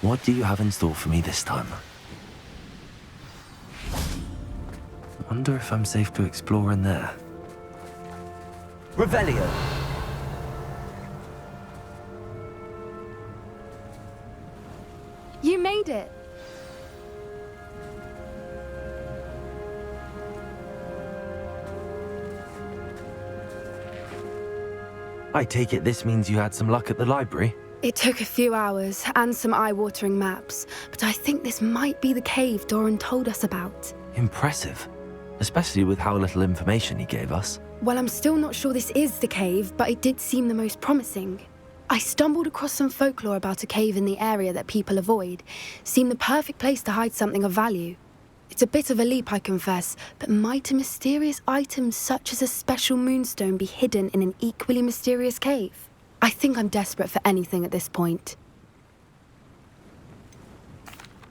What do you have in store for me this time? Wonder if I'm safe to explore in there. Revelio! You made it! I take it this means you had some luck at the library? It took a few hours and some eye-watering maps, but I think this might be the cave Doran told us about. Impressive. Especially with how little information he gave us. Well, I'm still not sure this is the cave, but it did seem the most promising. I stumbled across some folklore about a cave in the area that people avoid. Seemed the perfect place to hide something of value. It's a bit of a leap, I confess, but might a mysterious item such as a special moonstone be hidden in an equally mysterious cave? I think I'm desperate for anything at this point.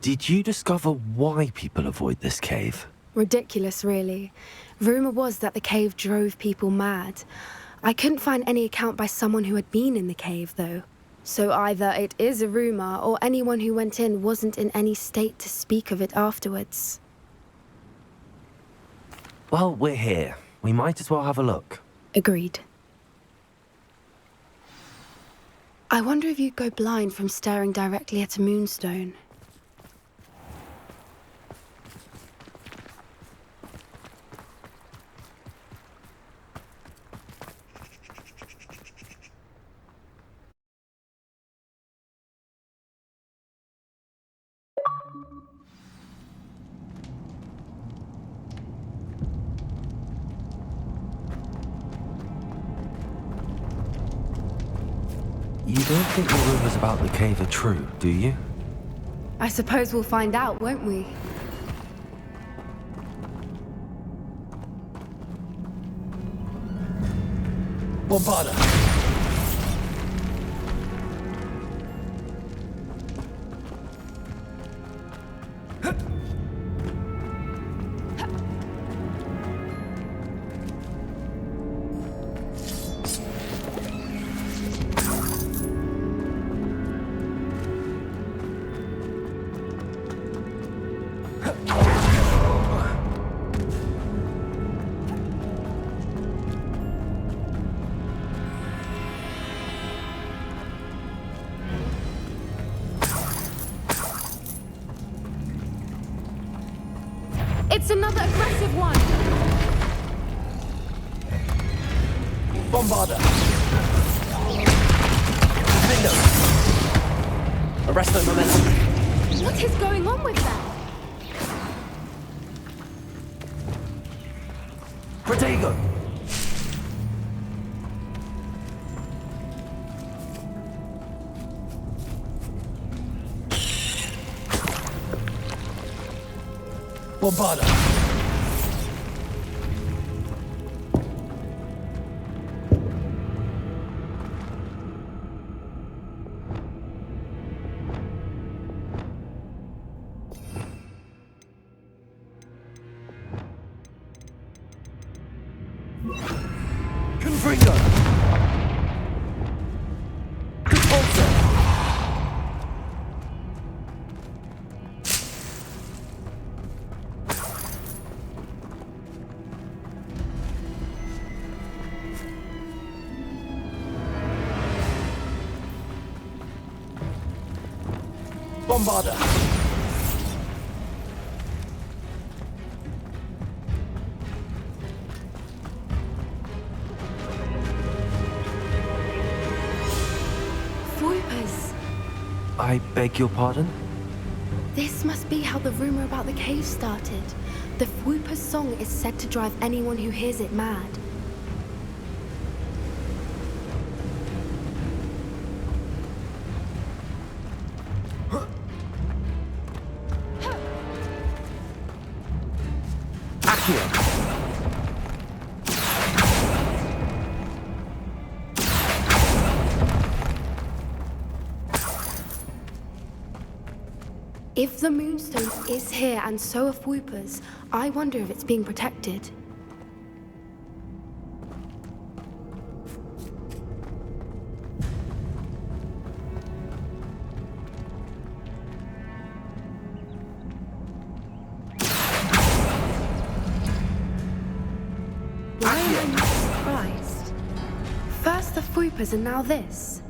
Did you discover why people avoid this cave? Ridiculous, really. Rumour was that the cave drove people mad. I couldn't find any account by someone who had been in the cave, though. So either it is a rumour, or anyone who went in wasn't in any state to speak of it afterwards. Well, we're here. We might as well have a look. Agreed. I wonder if you'd go blind from staring directly at a moonstone. You don't think the rumors about the cave are true, do you? I suppose we'll find out, won't we? Bombarda! It's another aggressive one! Bombarda! Window! Arresto momentum! What is going on with that? Protego! Bombarda! Confringo! Repulsor! Bombarda! Swoopers! I beg your pardon? This must be how the rumor about the cave started. The Whooper's song is said to drive anyone who hears it mad. If the Moonstone is here and so are Whoopers, I wonder if it's being protected. Troopers and now this.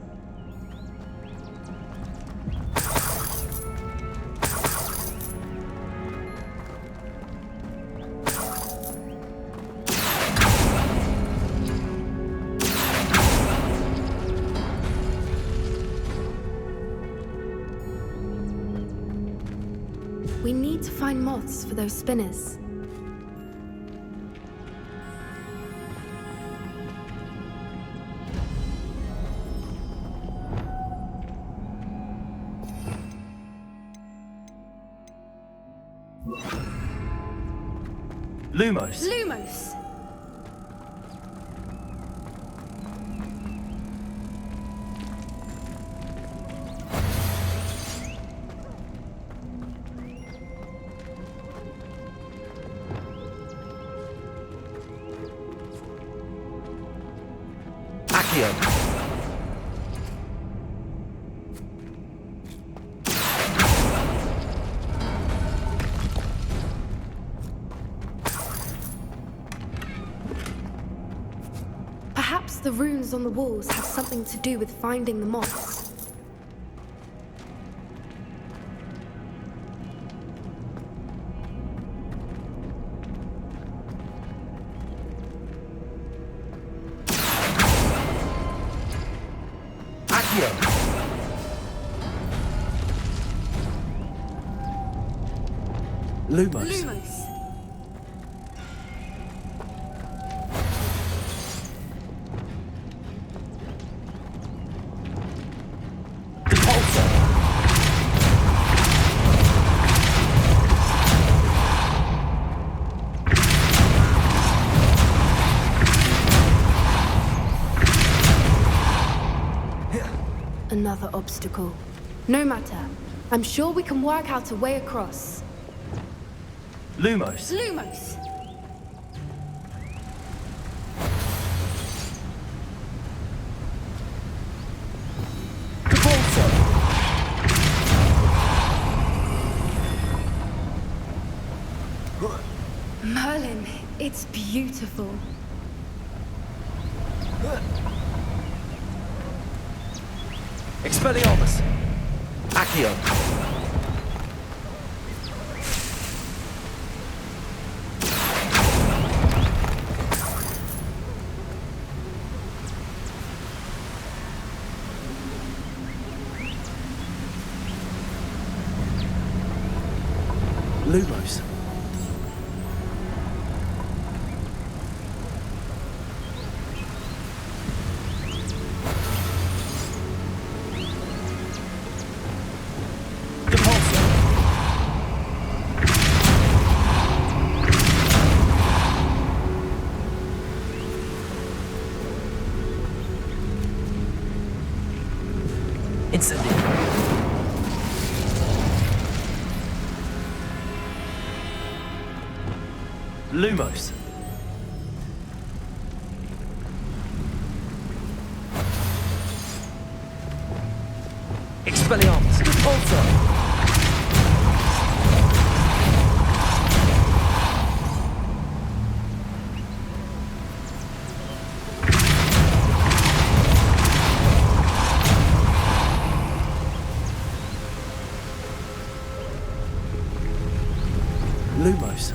We need to find moths for those spinners. Lumos. Lumos! Accio. Perhaps the runes on the walls have something to do with finding the moths. Accio. Lumos. Lumos! Repulsor. Another obstacle. No matter. I'm sure we can work out a way across. Lumos. Lumos! Repulsor. Merlin, it's beautiful. Expelliarmus. Accio. Lumos. Repulsor. Incendio. Lumos. Expelliarmus. Repulsor. Lumos.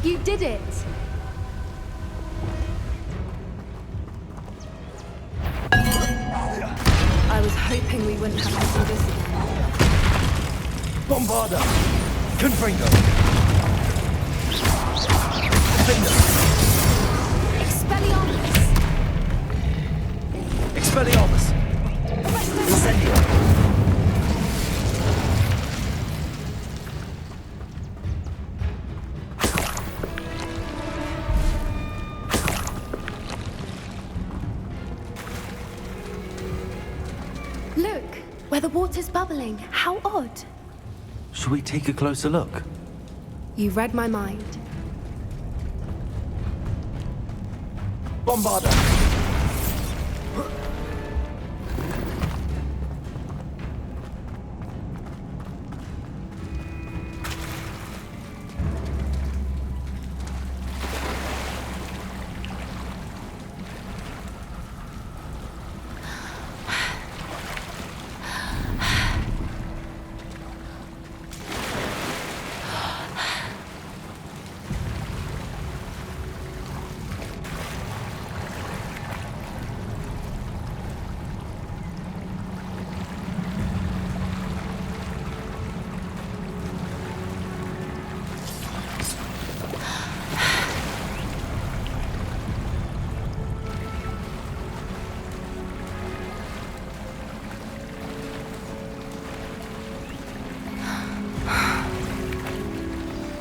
You did it! I was hoping we wouldn't have to do this again. Bombarda. Confringo. Defender. Expelliarmus! Expelliarmus. Incendio. where the water's bubbling. How odd. Shall we take a closer look? You read my mind. Bombarder!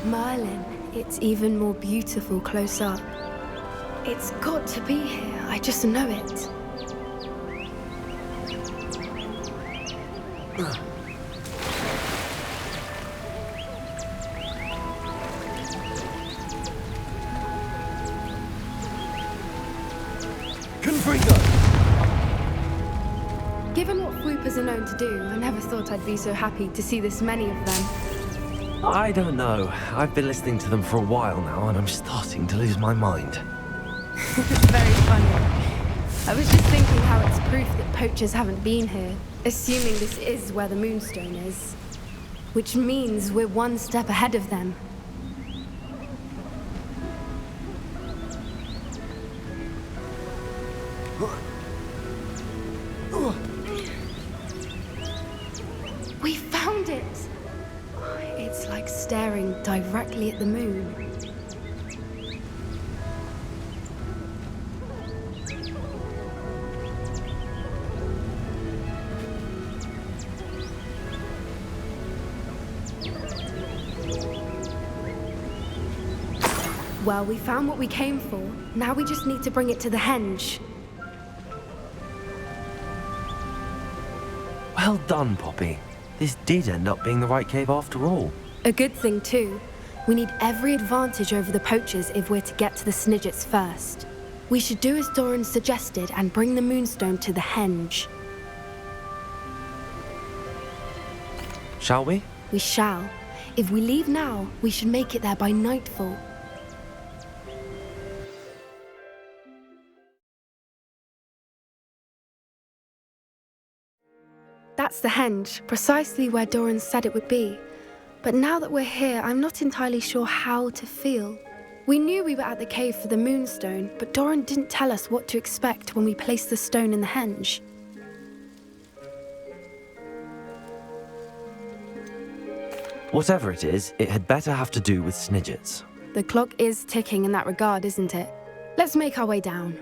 Merlin, it's even more beautiful close up. It's got to be here, I just know it. Confringo! Given what swoopers are known to do, I never thought I'd be so happy to see this many of them. I don't know. I've been listening to them for a while now, and I'm starting to lose my mind. Very funny. I was just thinking how it's proof that poachers haven't been here, assuming this is where the Moonstone is. Which means we're one step ahead of them. We found it! It's like staring directly at the moon. Well, we found what we came for. Now we just need to bring it to the henge. Well done, Poppy. This did end up being the right cave after all. A good thing, too. We need every advantage over the poachers if we're to get to the Snidgets first. We should do as Doran suggested and bring the Moonstone to the henge. Shall we? We shall. If we leave now, we should make it there by nightfall. That's the henge, precisely where Doran said it would be. But now that we're here, I'm not entirely sure how to feel. We knew we were at the cave for the Moonstone, but Doran didn't tell us what to expect when we placed the stone in the henge. Whatever it is, it had better have to do with Snidgets. The clock is ticking in that regard, isn't it? Let's make our way down.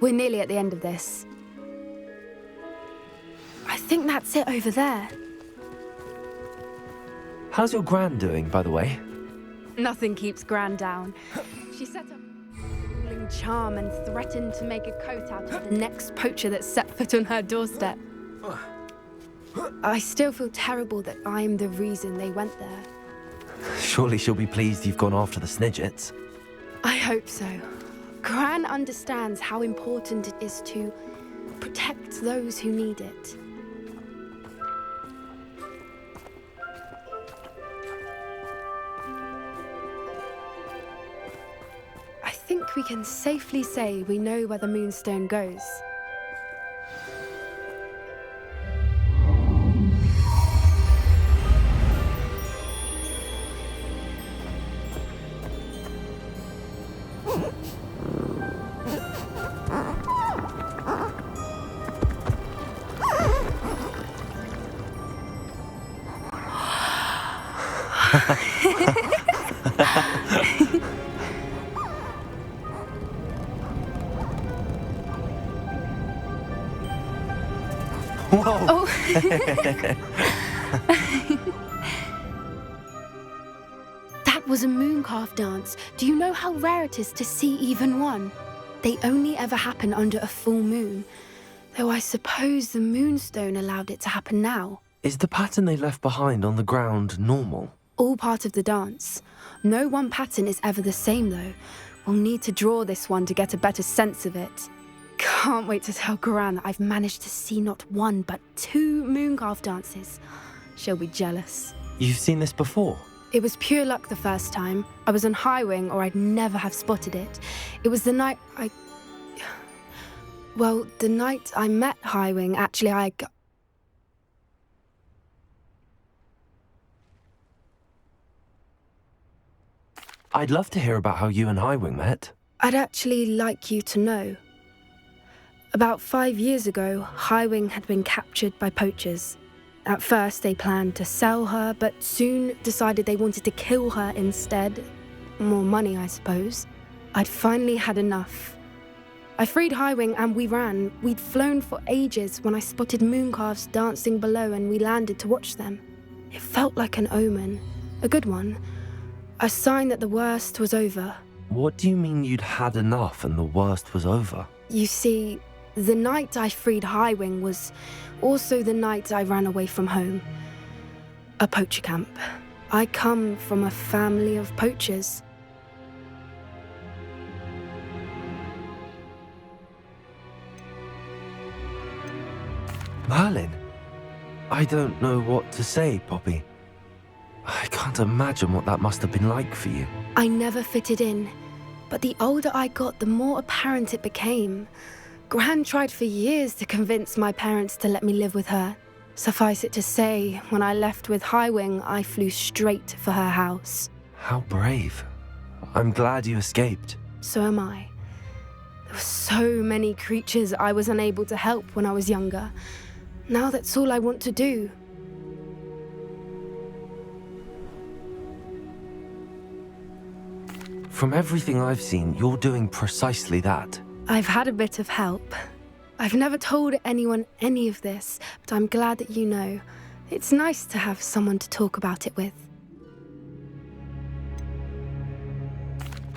We're nearly at the end of this. I think that's it over there. How's your Gran doing, by the way? Nothing keeps Gran down. She set up a ruling charm and threatened to make a coat out of the next poacher that set foot on her doorstep. I still feel terrible that I'm the reason they went there. Surely she'll be pleased you've gone after the Snidgets. I hope so. Gran understands how important it is to protect those who need it. I think we can safely say we know where the Moonstone goes. Whoa! Oh. That was a mooncalf dance. Do you know how rare it is to see even one? They only ever happen under a full moon. Though I suppose the Moonstone allowed it to happen now. Is the pattern they left behind on the ground normal? All part of the dance. No one pattern is ever the same, though. We'll need to draw this one to get a better sense of it. Can't wait to tell Gran that I've managed to see not one, but 2 Mooncarve dances. She'll be jealous. You've seen this before? It was pure luck the first time. I was on Highwing, or I'd never have spotted it. It was the night the night I met Highwing, actually, I'd love to hear about how you and Highwing met. I'd actually like you to know. About 5 years ago, Highwing had been captured by poachers. At first, they planned to sell her, but soon decided they wanted to kill her instead. More money, I suppose. I'd finally had enough. I freed Highwing and we ran. We'd flown for ages when I spotted Mooncarves dancing below and we landed to watch them. It felt like an omen. A good one. A sign that the worst was over. What do you mean you'd had enough and the worst was over? You see, the night I freed Highwing was also the night I ran away from home. A poacher camp. I come from a family of poachers. Merlin? I don't know what to say, Poppy. I can't imagine what that must have been like for you. I never fitted in, but the older I got, the more apparent it became. Gran tried for years to convince my parents to let me live with her. Suffice it to say, when I left with Highwing, I flew straight for her house. How brave. I'm glad you escaped. So am I. There were so many creatures I was unable to help when I was younger. Now that's all I want to do. From everything I've seen, you're doing precisely that. I've had a bit of help. I've never told anyone any of this, but I'm glad that you know. It's nice to have someone to talk about it with.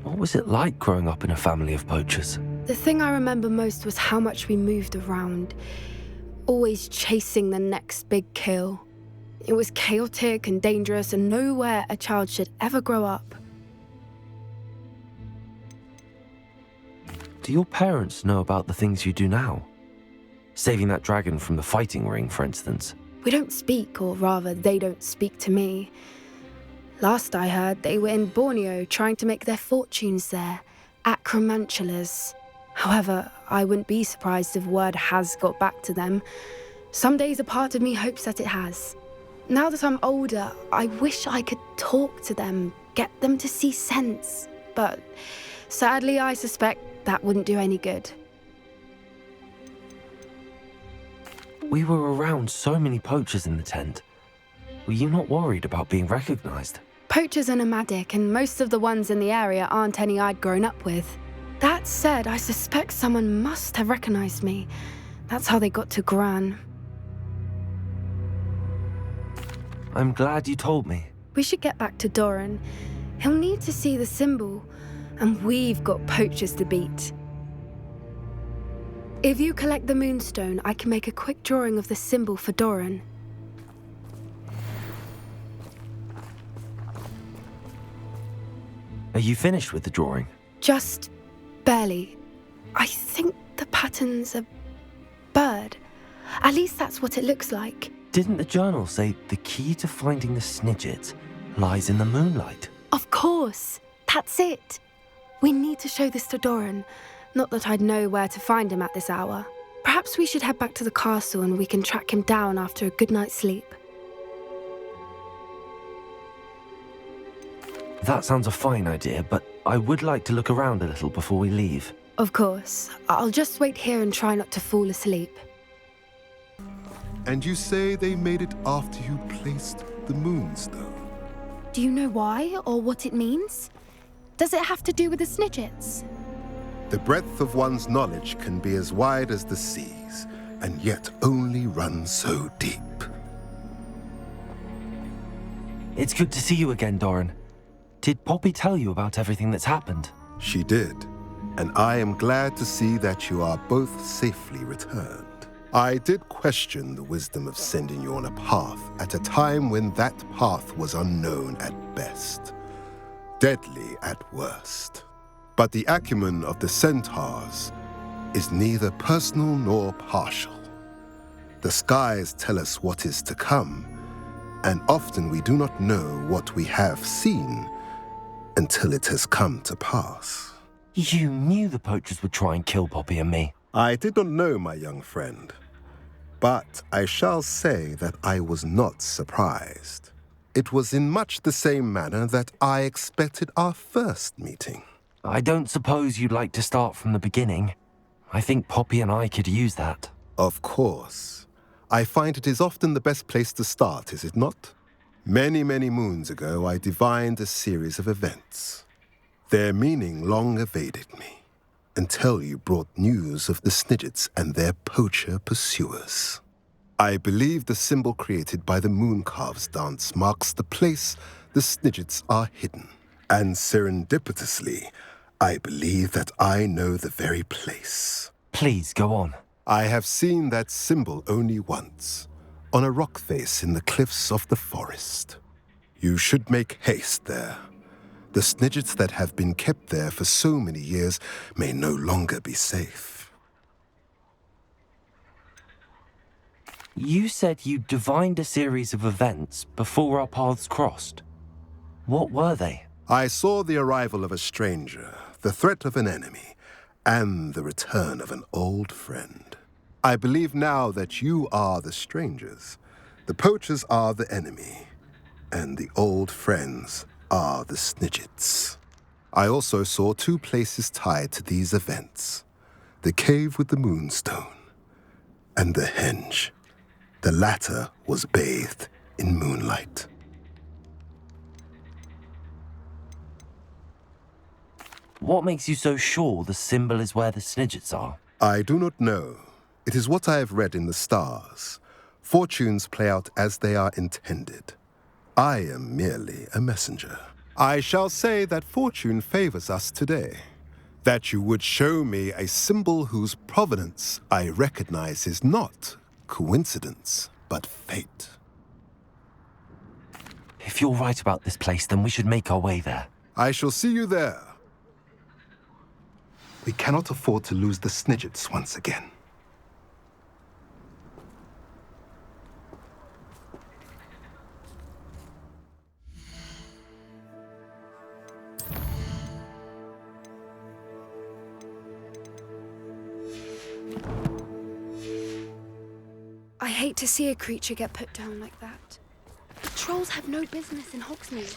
What was it like growing up in a family of poachers? The thing I remember most was how much we moved around, always chasing the next big kill. It was chaotic and dangerous, and nowhere a child should ever grow up. Do your parents know about the things you do now? Saving that dragon from the fighting ring, for instance. We don't speak, or rather, they don't speak to me. Last I heard, they were in Borneo trying to make their fortunes there, acromantulas. However, I wouldn't be surprised if word has got back to them. Some days a part of me hopes that it has. Now that I'm older, I wish I could talk to them, get them to see sense. But sadly, I suspect that wouldn't do any good. We were around so many poachers in the tent. Were you not worried about being recognized? Poachers are nomadic, and most of the ones in the area aren't any I'd grown up with. That said, I suspect someone must have recognized me. That's how they got to Gran. I'm glad you told me. We should get back to Doran. He'll need to see the symbol, and we've got poachers to beat. If you collect the Moonstone, I can make a quick drawing of the symbol for Doran. Are you finished with the drawing? Just barely. I think the pattern's a bird. At least that's what it looks like. Didn't the journal say the key to finding the Snidgets lies in the moonlight? Of course. That's it. We need to show this to Doran. Not that I'd know where to find him at this hour. Perhaps we should head back to the castle and we can track him down after a good night's sleep. That sounds a fine idea, but I would like to look around a little before we leave. Of course. I'll just wait here and try not to fall asleep. And you say they made it after you placed the Moonstone? Do you know why or what it means? Does it have to do with the Snidgets? The breadth of one's knowledge can be as wide as the seas, and yet only run so deep. It's good to see you again, Doran. Did Poppy tell you about everything that's happened? She did, and I am glad to see that you are both safely returned. I did question the wisdom of sending you on a path at a time when that path was unknown at best, deadly at worst. But the acumen of the centaurs is neither personal nor partial. The skies tell us what is to come, and often we do not know what we have seen until it has come to pass. You knew the poachers would try and kill Poppy and me. I did not know, my young friend, but I shall say that I was not surprised. It was in much the same manner that I expected our first meeting. I don't suppose you'd like to start from the beginning. I think Poppy and I could use that. Of course. I find it is often the best place to start, is it not? Many, many moons ago, I divined a series of events. Their meaning long evaded me, until you brought news of the Snidgets and their poacher pursuers. I believe the symbol created by the Mooncalves dance marks the place the Snidgets are hidden. And serendipitously, I believe that I know the very place. Please, go on. I have seen that symbol only once, on a rock face in the cliffs of the forest. You should make haste there. The Snidgets that have been kept there for so many years may no longer be safe. You said you divined a series of events before our paths crossed. What were they? I saw the arrival of a stranger, the threat of an enemy, and the return of an old friend. I believe now that you are the strangers, the poachers are the enemy, and the old friends are the Snidgets. I also saw two places tied to these events, the cave with the moonstone and the henge. The latter was bathed in moonlight. What makes you so sure the symbol is where the Snidgets are? I do not know. It is what I have read in the stars. Fortunes play out as they are intended. I am merely a messenger. I shall say that fortune favors us today. That you would show me a symbol whose provenance I recognize is not coincidence, but fate. If you're right about this place, then we should make our way there. I shall see you there. We cannot afford to lose the Snidgets once again. I hate to see a creature get put down like that. The trolls have no business in Hogsmeade.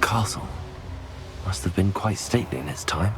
Castle must have been quite stately in its time.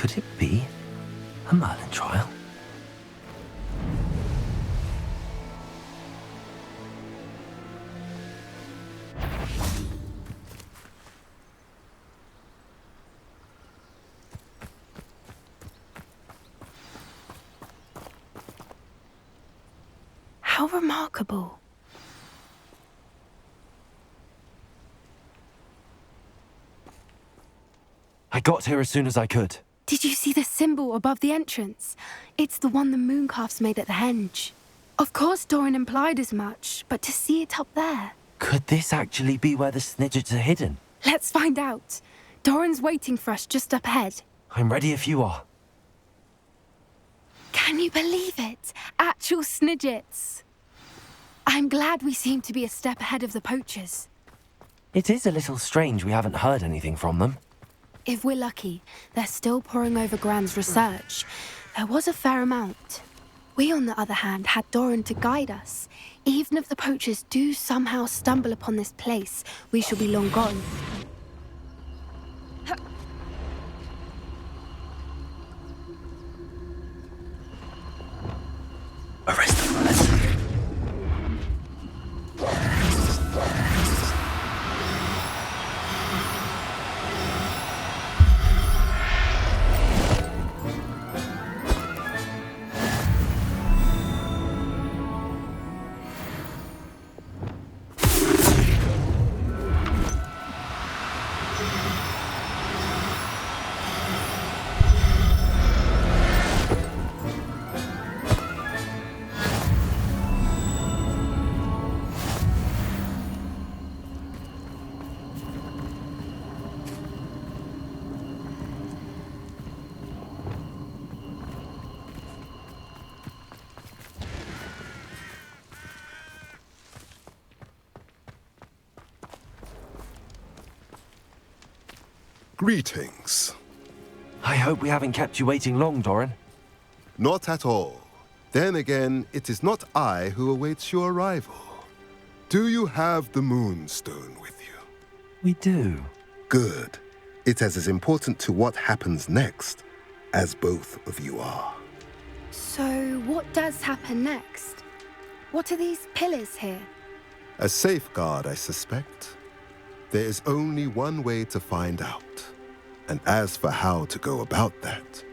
Could it be a Merlin trial? How remarkable. I got here as soon as I could. Did you see the symbol above the entrance? It's the one the mooncalfs made at the henge. Of course Doran implied as much, but to see it up there... Could this actually be where the Snidgets are hidden? Let's find out. Doran's waiting for us just up ahead. I'm ready if you are. Can you believe it? Actual Snidgets. I'm glad we seem to be a step ahead of the poachers. It is a little strange we haven't heard anything from them. If we're lucky, they're still poring over Gran's research. There was a fair amount. We, on the other hand, had Doran to guide us. Even if the poachers do somehow stumble upon this place, we shall be long gone. Arrest them, runners. Greetings. I hope we haven't kept you waiting long, Doran. Not at all. Then again, it is not I who awaits your arrival. Do you have the Moonstone with you? We do. Good. It is as important to what happens next as both of you are. So, what does happen next? What are these pillars here? A safeguard, I suspect. There is only one way to find out. And as for how to go about that,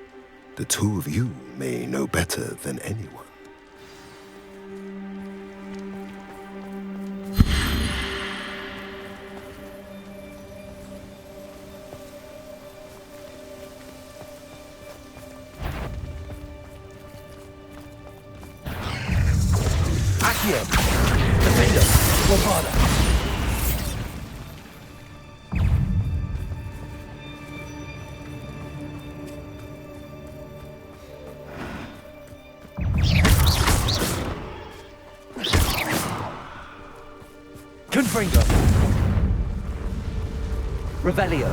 the two of you may know better than anyone. Accio! Defender! Bombarda! Confringo! Revelio!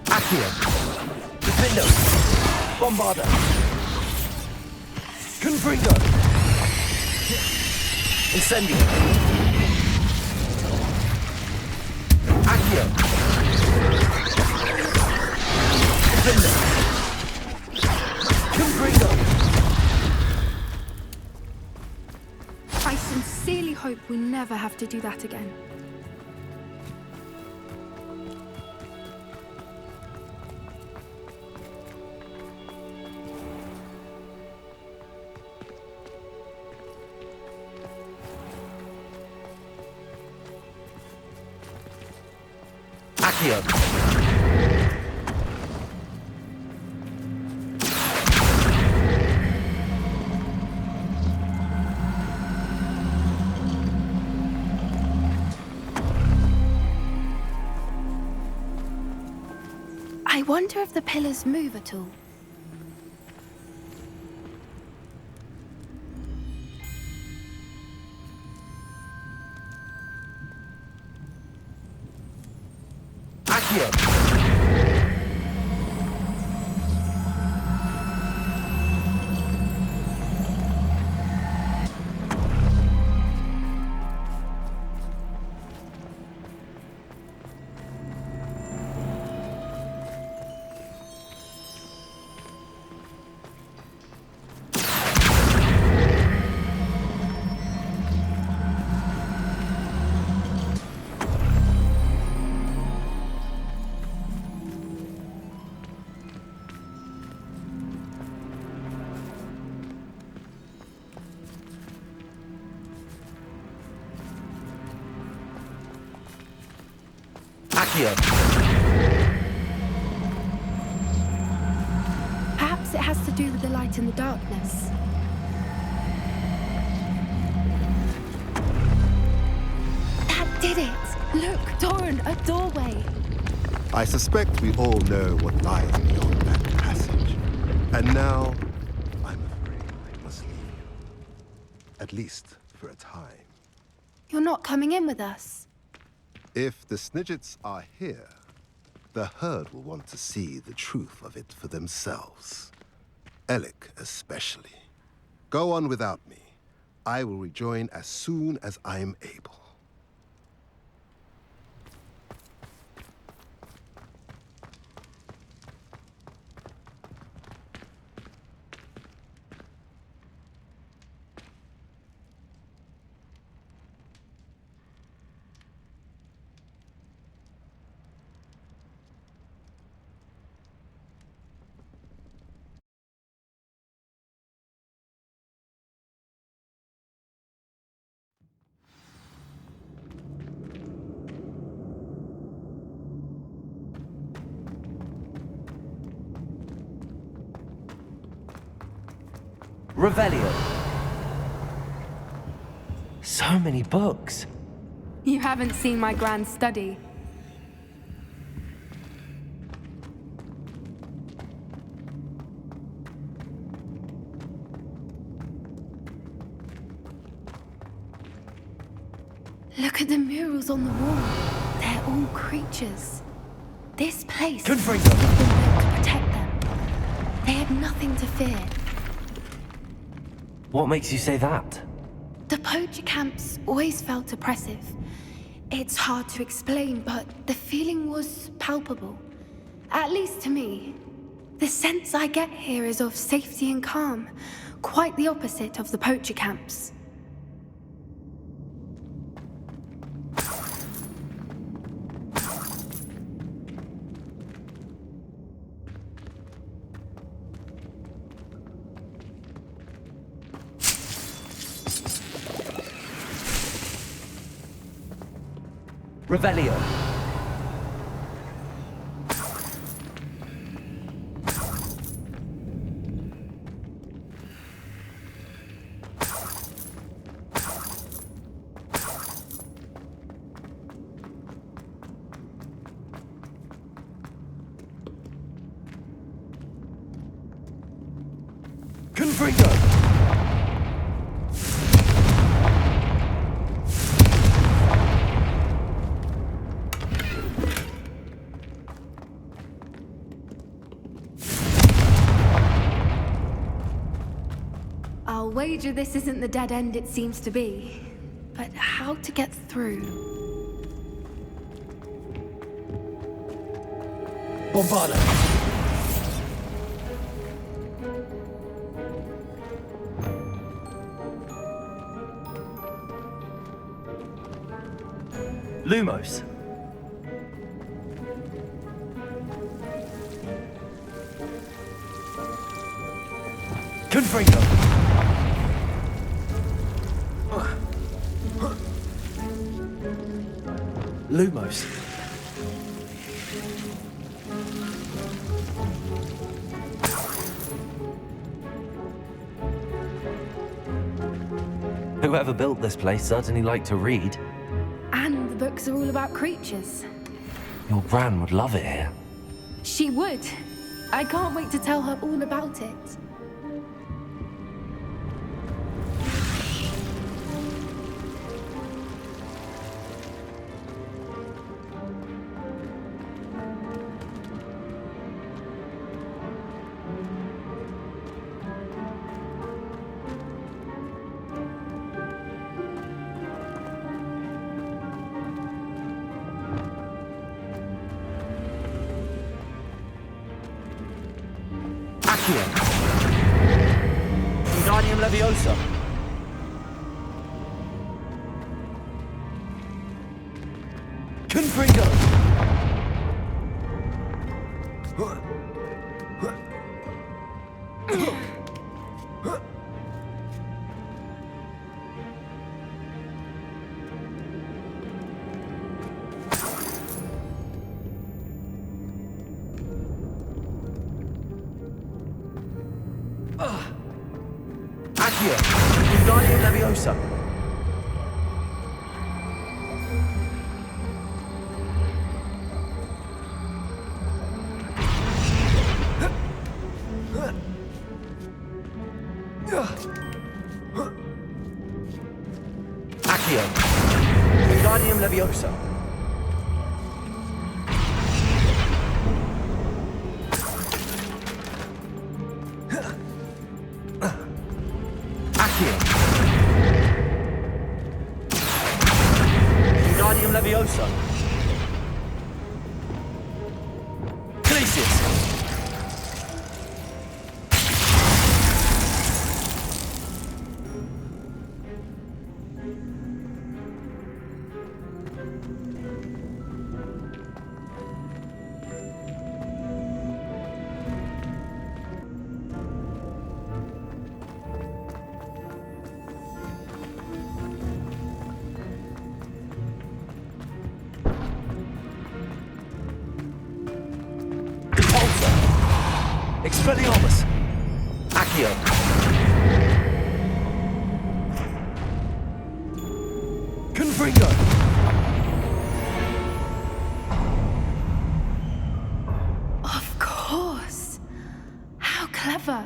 Accio! Defendo! Bombarda! Confringo! Incendio! Accio! Defendo! Confringo! I sincerely hope we never have to do that again. Accio! I wonder if the pillars move at all. Accio! Accio! Perhaps it has to do with the light in the darkness. That did it! Look, Doran, a doorway! I suspect we all know what lies beyond that passage. And now, I'm afraid I must leave you. At least for a time. You're not coming in with us. If the Snidgets are here, the herd will want to see the truth of it for themselves. Alec especially. Go on without me. I will rejoin as soon as I'm able. Revelio. So many books. You haven't seen my grand study. Look at the murals on the wall. They're all creatures. This place has been Confringo. built to protect them. They had nothing to fear. What makes you say that? The poacher camps always felt oppressive. It's hard to explain, but the feeling was palpable. At least to me. The sense I get here is of safety and calm, quite the opposite of the poacher camps. Revelio. Confringo. I'll wager this isn't the dead end it seems to be. But how to get through? Bombarda. Lumos. Confringo. Lumos. Whoever built this place certainly liked to read. And the books are all about creatures. Your Gran would love it here. She would. I can't wait to tell her all about it. Accio. Wingardium Leviosa. Confringo. Accio! Wingardium Leviosa! Accio! Wingardium Leviosa! Accio! Wingardium Leviosa! Glacius! Expelliarmus! Accio! Confringo! Of course. How clever.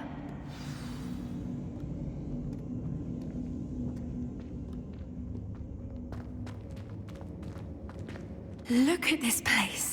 Look at this place.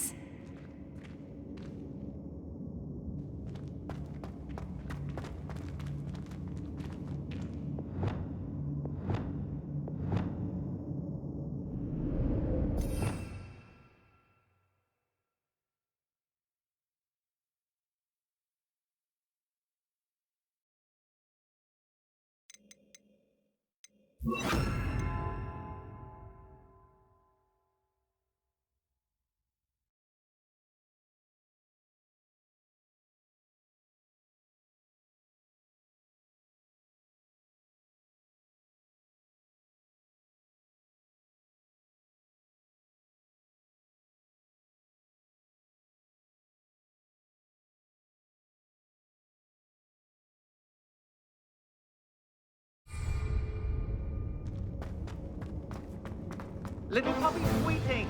Little puppy squeaking!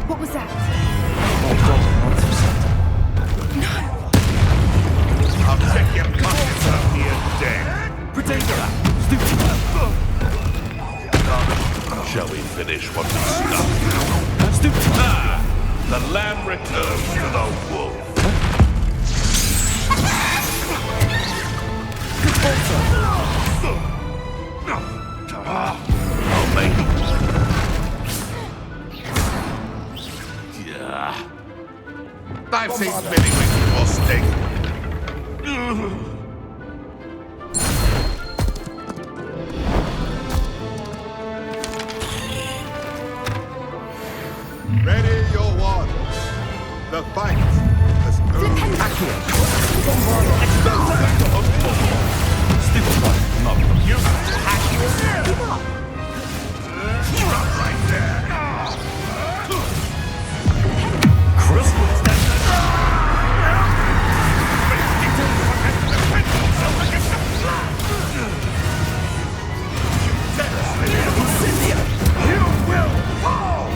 What was that? I'll check your pockets up here dead. Potato! Stupid! Shall we finish what we started? Stupid! Ah! The lamb returns to the wolf. I'll make it. Yeah. I've seen many ways more steak. Ready your waters. The fight has begun. Stupid one! Not You give up. Right there. You will fall!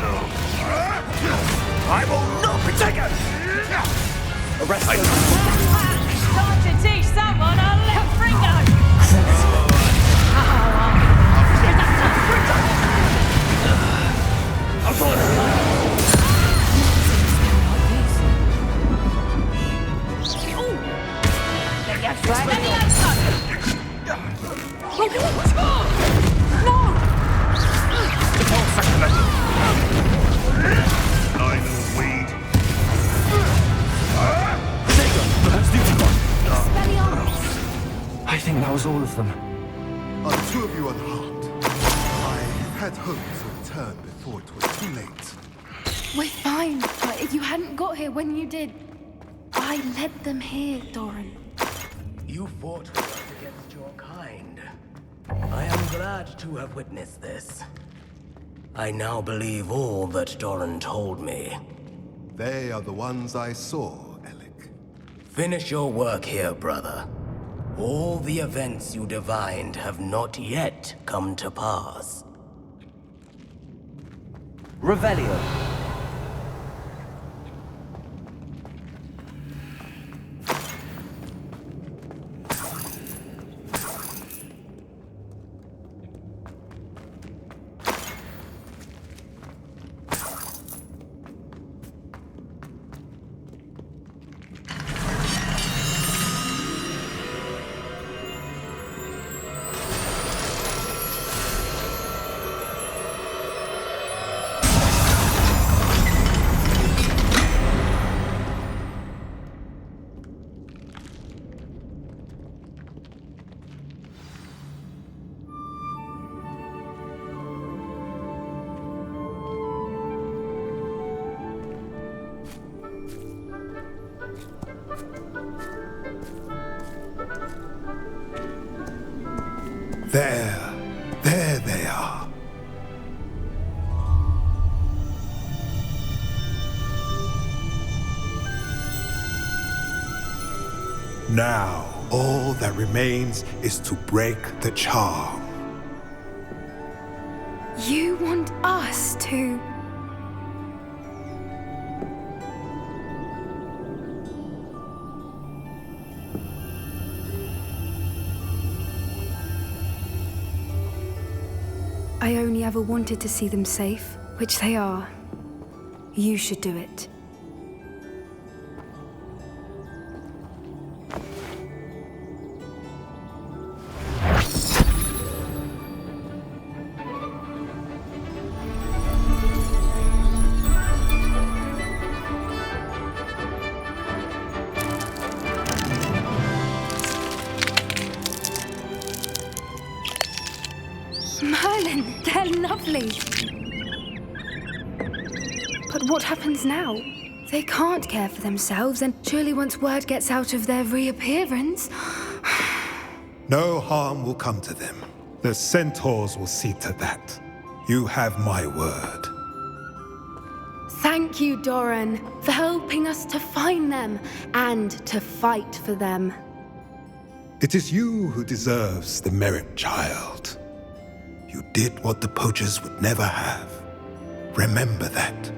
I will not be taken! Arrest them! Time to teach someone a little fringo! I think that was all of them. Are two of you unharmed? I had hoped to return before it was too late. We're fine, but if you hadn't got here when you did, I led them here, Doran. You fought with us against your kind. I am glad to have witnessed this. I now believe all that Doran told me. They are the ones I saw, Alec. Finish your work here, brother. All the events you divined have not yet come to pass. Revelio. There they are. Now, all that remains is to break the charm. You want us to... I only ever wanted to see them safe, which they are. You should do it. Merlin, they're lovely. But what happens now? They can't care for themselves, and surely once word gets out of their reappearance... No harm will come to them. The centaurs will see to that. You have my word. Thank you, Doran, for helping us to find them and to fight for them. It is you who deserves the merit, child. You did what the poachers would never have. Remember that.